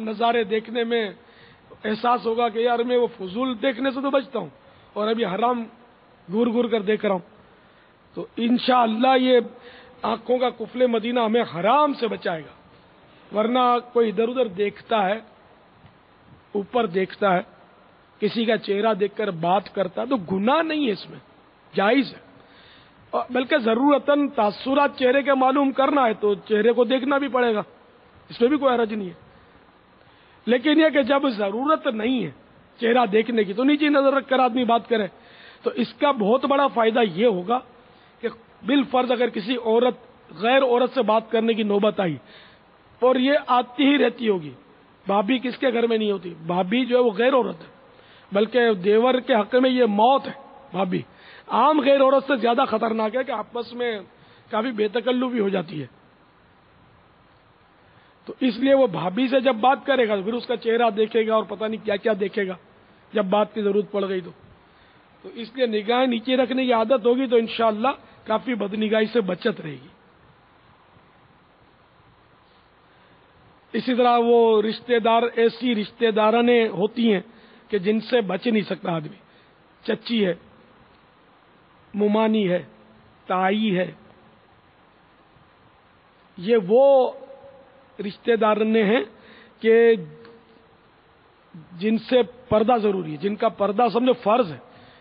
نظارے دیکھنے میں احساس ہوگا کہ یار میں وہ فضول دیکھنے سے تو بچتا ہوں اور ابھی حرام گور گور کر دیکھ رہا ہوں، تو انشاءاللہ یہ آنکھوں کا قفل مدینہ ہمیں حرام سے بچائے گا. ورنہ کوئی ادھر ادھر دیکھتا ہے، اوپر دیکھتا ہے، کسی کا چہرہ دیکھ کر بات کرتا ہے تو گناہ نہیں ہے، اس میں جائز ہے. بلکہ ضرورتاً تاثرات چہرے کے معلوم کرنا ہے تو چہرے کو دیکھنا بھی پڑے گا، اس میں بھی کوئی حرج نہیں ہے. لیکن یہ کہ جب ضرورت نہیں ہے چہرہ دیکھنے کی تو نیچی نظر رکھ کر آدمی بات کرے، تو اس کا بہت بڑا فائدہ یہ ہوگا کہ بالفرض اگر کسی غیر عورت سے بات کرنے کی نوبت آئی، اور یہ آتی ہی رہتی ہوگی، بھابھی کس کے گھر میں نہیں ہوتی؟ بھابھی جو ہے وہ غیر عورت ہے، بلکہ دیور کے حق میں یہ موت ہے. بھابھی عام غیر عورت سے زیادہ خطرناک ہے کہ آپس میں کافی بے تکلفی ہو جاتی ہے. تو اس لیے وہ بھابھی سے جب بات کرے گا تو پھر اس کا چہرہ دیکھے گا اور پتہ نہیں کیا کیا دیکھے گا جب بات کی ضرورت پڑ گئی تو اس لیے نگاہیں نیچے رکھنے کی عادت ہوگی تو انشاءاللہ کافی بدنگاہی سے بچت رہے گی. اسی طرح وہ رشتہ دار، ایسی رشتہ دارانے ہوتی ہیں کہ جن سے بچ نہیں سکتا آدمی. چچی ہے، ممانی ہے، تائی ہے، یہ وہ رشتہ دارانے ہیں کہ جن سے پردہ ضروری ہے، جن کا پردہ سمجھو فرض ہے،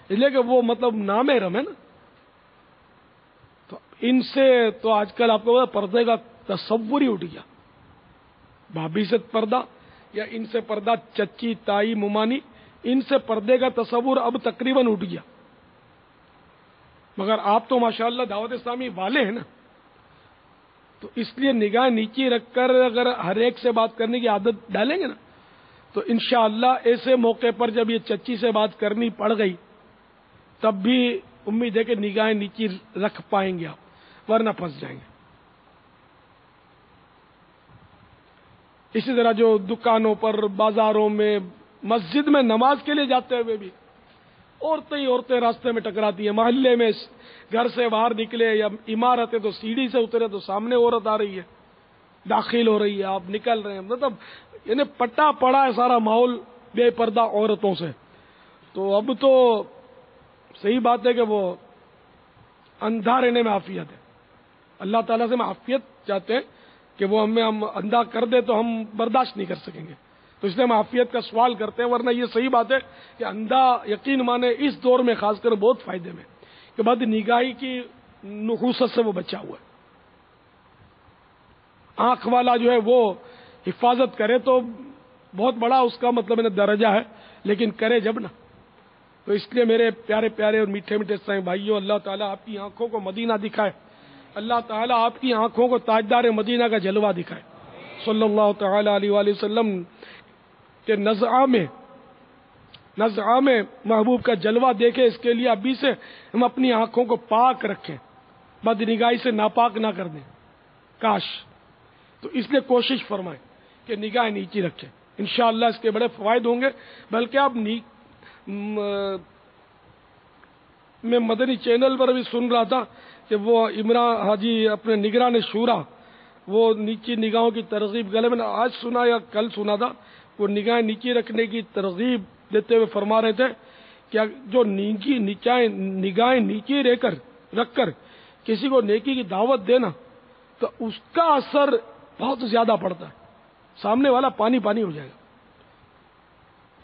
اس لیے کہ وہ مطلب نامحرم ہے نا. تو ان سے تو آج کل آپ کو پردے کا تصور ہی اٹھ گیا. بھابھی سے پردہ یا ان سے پردہ، چچی، تائی، ممانی، ان سے پردے کا تصور اب تقریباً اٹھ گیا. مگر آپ تو ماشاءاللہ دعوت اسلامی والے ہیں نا، تو اس لیے نگاہ نیچی رکھ کر اگر ہر ایک سے بات کرنے کی عادت ڈالیں گے نا تو انشاءاللہ ایسے موقع پر جب یہ چچی سے بات کرنی پڑ گئی تب بھی امید ہے کہ نگاہیں نیچی رکھ پائیں گے آپ، ورنہ پھنس جائیں گے. اسی طرح جو دکانوں پر، بازاروں میں، مسجد میں نماز کے لیے جاتے ہوئے بھی عورتیں راستے میں ٹکراتی ہیں. محلے میں گھر سے باہر نکلے یا عمارت ہے تو سیڑھی سے اترے تو سامنے عورت آ رہی ہے، داخل ہو رہی ہے، آپ نکل رہے ہیں، مطلب یعنی پٹا پڑا ہے سارا ماحول بے پردہ عورتوں سے. تو اب تو صحیح بات ہے کہ وہ اندھا رہنے میں عافیت ہے. اللہ تعالیٰ سے ہم عافیت چاہتے ہیں کہ وہ ہم اندھا کر دے تو ہم برداشت نہیں کر سکیں گے، تو اس لیے ہم عافیت کا سوال کرتے ہیں. ورنہ یہ صحیح بات ہے کہ اندھا یقین مانے اس دور میں خاص کر بہت فائدے میں کہ بد نگاہی کی نحوست سے وہ بچا ہوا ہے. آنکھ والا جو ہے وہ حفاظت کرے تو بہت بڑا اس کا مطلب درجہ ہے، لیکن کرے جب نا. تو اس لیے میرے پیارے پیارے اور میٹھے میٹھے اسلامی بھائیوں، اللہ تعالیٰ آپ کی آنکھوں کو مدینہ دکھائے، اللہ تعالیٰ آپ کی آنکھوں کو تاجدار مدینہ کا جلوہ دکھائے. صلی اللہ تعالی علیہ وآلہ وسلم کے نزعہ میں محبوب کا جلوہ دیکھے، اس کے لیے ابھی سے ہم اپنی آنکھوں کو پاک رکھیں، بد نگاہی سے ناپاک نہ کر دیں. کاش. تو اس لیے کوشش فرمائیں کہ نگاہ نیچی رکھیں، انشاءاللہ اس کے بڑے فوائد ہوں گے. بلکہ اب میں مدنی چینل پر بھی سن رہا تھا کہ وہ عمران حاجی اپنے نگران شورا وہ نیچی نگاہوں کی ترغیب، گلے میں نے آج سنا یا کل سنا تھا، وہ نگاہیں نیچی رکھنے کی ترغیب دیتے ہوئے فرما رہے تھے کہ جو نگاہیں نیچی رکھ کر کسی کو نیکی کی دعوت دینا تو اس کا اثر بہت زیادہ پڑتا ہے، سامنے والا پانی پانی ہو جائے گا،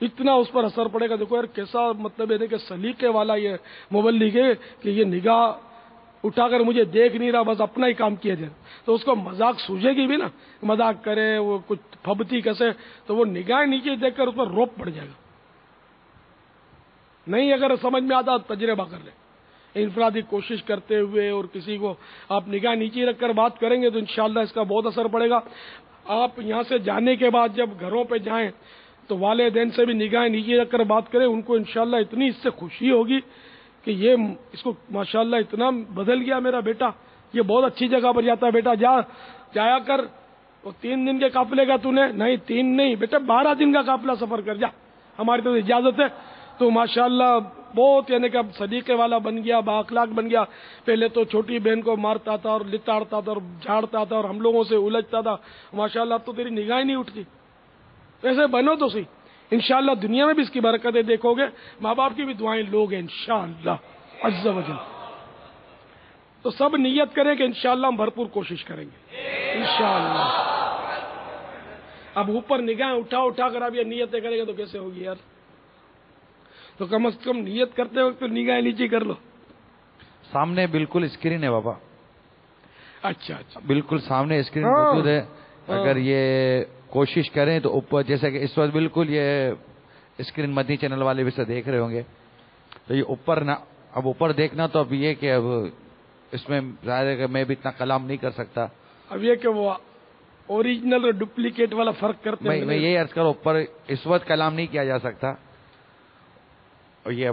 اتنا اس پر اثر پڑے گا. دیکھو یار کیسا مطلب ہے کہ سلیقے والا یہ مبلغ ہے کہ یہ نگاہ اٹھا کر مجھے دیکھ نہیں رہا، بس اپنا ہی کام کیا جائے. تو اس کو مذاق سوجے گی بھی نا، مذاق کرے وہ کچھ پھبتی کسے تو وہ نگاہ نیچے دیکھ کر اس پر روپ پڑ جائے گا. نہیں اگر سمجھ میں آتا تجربہ کر لیں، انفرادی کوشش کرتے ہوئے اور کسی کو آپ نگاہ نیچی رکھ کر بات کریں گے تو انشاءاللہ اس کا بہت اثر پڑے گا. آپ یہاں سے جانے کے بعد جب گھروں پہ جائیں تو والدین سے بھی نگاہیں نیچی رکھ کر بات کریں، ان کو انشاءاللہ اتنی اس سے خوشی ہوگی کہ یہ اس کو ماشاءاللہ اتنا بدل گیا میرا بیٹا، یہ بہت اچھی جگہ پر جاتا ہے، بیٹا جایا کر. وہ 3 دن کے قافلے کا تو نے نہیں، 3 نہیں بیٹا 12 دن کا قافلہ سفر کر جا، ہماری تو اجازت ہے. تو ماشاءاللہ بہت یعنی کہ اب صدیقے والا بن گیا، با اخلاق بن گیا. پہلے تو چھوٹی بہن کو مارتا تھا اور لتاڑتا تھا اور جھاڑتا تھا اور ہم لوگوں سے الجھتا تھا، ماشاءاللہ اب تو تیری نگاہ نہیں اٹھتی. ویسے بنو تو صحیح، انشاءاللہ دنیا میں بھی اس کی برکتیں دیکھو گے، ماں باپ کی بھی دعائیں لوگ ہیں انشاءاللہ عز و جل۔ تو سب نیت کریں کہ انشاءاللہ ہم بھرپور کوشش کریں گے انشاءاللہ۔ اب اوپر نگاہیں اٹھا کر آپ یہ نیتیں کریں گے تو کیسے ہوگی یار؟ تو کم از کم نیت کرتے وقت تو نگاہیں نیچے کر لو۔ سامنے بالکل اسکرین ہے بابا، اچھا بالکل سامنے اسکرین موجود ہے، اگر یہ کوشش کریں تو اوپر، جیسے کہ اس وقت بالکل یہ اسکرین مدنی چینل والے بھی سے دیکھ رہے ہوں گے، تو یہ اوپر نہ، اب اوپر دیکھنا تو اب یہ کہ اب اس میں ظاہر ہے کہ میں بھی اتنا کلام نہیں کر سکتا، اب یہ کہ وہ اوریجنل اور ڈپلیکیٹ والا فرق کرتے ہیں، میں یہی عرض کروں اوپر اس وقت کلام نہیں کیا جا سکتا، اور یہ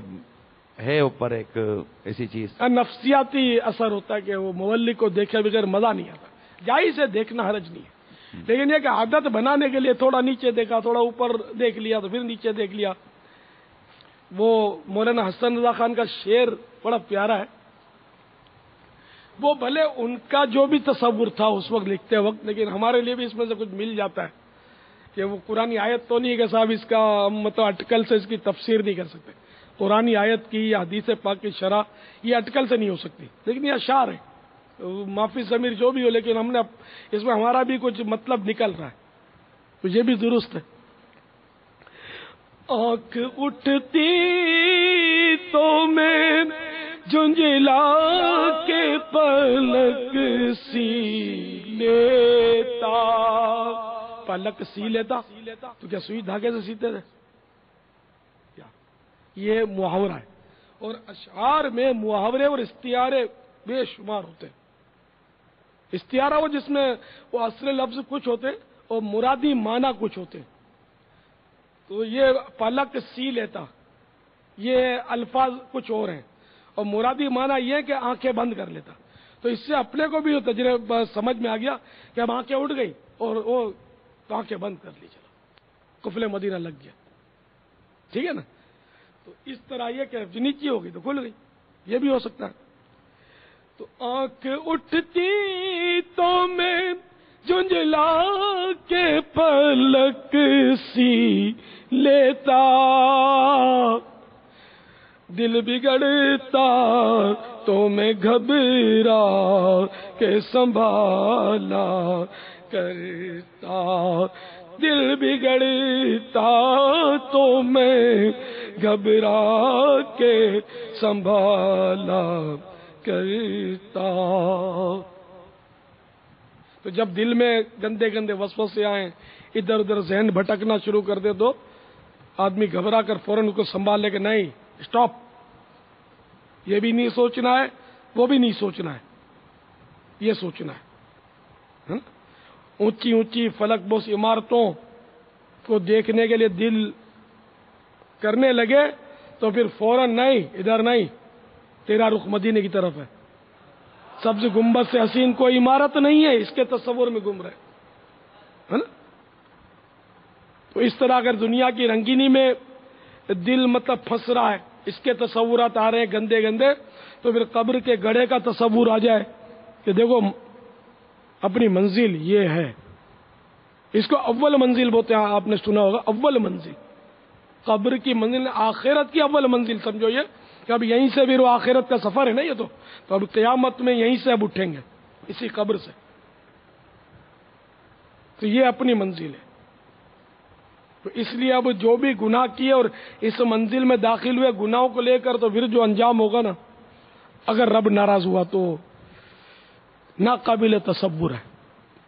ہے اوپر ایک ایسی چیز نفسیاتی اثر ہوتا ہے کہ وہ مولک کو دیکھے بغیر مزہ نہیں آتا، جائز ہے دیکھنا، حرج نہیں ہے، لیکن یہ کہ عادت بنانے کے لیے تھوڑا نیچے دیکھا، تھوڑا اوپر دیکھ لیا تو پھر نیچے دیکھ لیا۔ وہ مولانا حسن رضا خان کا شعر بڑا پیارا ہے، وہ بھلے ان کا جو بھی تصور تھا اس وقت لکھتے وقت، لیکن ہمارے لیے بھی اس میں سے کچھ مل جاتا ہے کہ وہ قرآن آیت تو نہیں کہ صاحب اس کا مطلب اٹکل سے اس کی تفسیر نہیں کر سکتے، قرآن آیت کی یا حدیث پاک کی شرح یہ اٹکل سے نہیں ہو سکتی، لیکن یہ اشعار ہے، معافی ضمیر جو بھی ہو، لیکن ہم نے اس میں ہمارا بھی کچھ مطلب نکل رہا ہے، تو یہ بھی درست ہے۔ آنکھ اٹھتی تو میں جھنجھلا کے پلک سی لیتا، پلک سی لیتا تو کیا سوئی دھاگے سے سیتے تھے؟ یہ محاورہ ہے، اور اشعار میں محاورے اور استعارے بے شمار ہوتے ہیں۔ استعارہ وہ جس میں وہ اصل لفظ کچھ ہوتے اور مرادی معنی کچھ ہوتے، تو یہ پلک سی لیتا یہ الفاظ کچھ اور ہیں، اور مرادی معنی یہ کہ آنکھیں بند کر لیتا، تو اس سے اپنے کو بھی تجربہ سمجھ میں آ گیا کہ اب آنکھیں اٹھ گئی اور وہ آنکھیں بند کر لی، چلو قفل مدینہ لگ گیا، ٹھیک ہے نا؟ تو اس طرح یہ کہ نیچی ہوگی تو کھل گئی، یہ بھی ہو سکتا ہے۔ تو آنکھ اٹھتی تو میں جھنجھلا کے پلک سی لیتا، دل بگڑتا تو میں گھبرا کے سنبھالا کرتا، دل بگڑتا تو میں گھبرا کے سنبھالا کرتا۔ تو جب دل میں گندے گندے وسوسے آئیں، ادھر ادھر ذہن بھٹکنا شروع کر دے تو آدمی گھبرا کر فوراً اس کو سنبھال لے کہ نہیں، اسٹاپ، یہ بھی نہیں سوچنا ہے، وہ بھی نہیں سوچنا ہے، یہ سوچنا ہے۔ اونچی اونچی فلک بوس عمارتوں کو دیکھنے کے لیے دل کرنے لگے تو پھر فوراً نہیں، ادھر نہیں، تیرا رخ مدینے کی طرف ہے، سبز گنبد سے حسین کوئی عمارت نہیں ہے، اس کے تصور میں گم رہے، ہے نا؟ تو اس طرح اگر دنیا کی رنگینی میں دل مطلب پھنس رہا ہے، اس کے تصورات آ رہے ہیں گندے گندے، تو پھر قبر کے گڑھے کا تصور آ جائے کہ دیکھو اپنی منزل یہ ہے، اس کو اول منزل بولتے ہیں، آپ نے سنا ہوگا اول منزل، قبر کی منزل، آخرت کی اول منزل سمجھو یہ کہ اب یہیں سے بھی وہ آخرت کا سفر ہے نا، یہ تو اب قیامت میں یہیں سے اب اٹھیں گے اسی قبر سے، تو یہ اپنی منزل ہے۔ تو اس لیے اب جو بھی گناہ کیے اور اس منزل میں داخل ہوئے گناہوں کو لے کر، تو پھر جو انجام ہوگا نا، اگر رب ناراض ہوا تو ناقابل تصور ہے،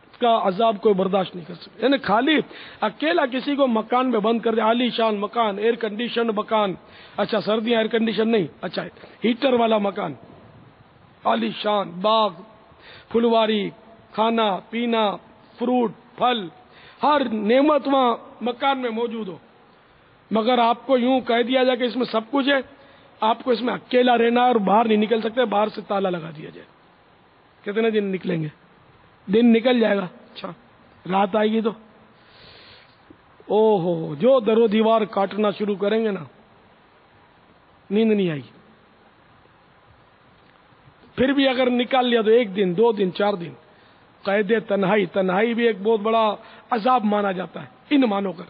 اس کا عذاب کوئی برداشت نہیں کر سکتا۔ یعنی خالی اکیلا کسی کو مکان میں بند کر دے، عالی شان مکان، ایئر کنڈیشن مکان، اچھا سردیاں ایئر کنڈیشن نہیں، اچھا ہیٹر والا مکان، عالی شان باغ، پھلواری، کھانا پینا، فروٹ پھل، ہر نعمت وہاں مکان میں موجود ہو، مگر آپ کو یوں کہہ دیا جائے کہ اس میں سب کچھ ہے، آپ کو اس میں اکیلا رہنا ہے اور باہر نہیں نکل سکتے، باہر سے تالا لگا دیا جائے، کتنے دن نکلیں گے؟ دن نکل جائے گا، اچھا رات آئے گی تو او ہو جو در و دیوار کاٹنا شروع کریں گے نا، نیند نہیں آئی۔ پھر بھی اگر نکال لیا تو 1 دن 2 دن 4 دن، قید تنہائی، تنہائی بھی ایک بہت بڑا عذاب مانا جاتا ہے ان معنوں کر۔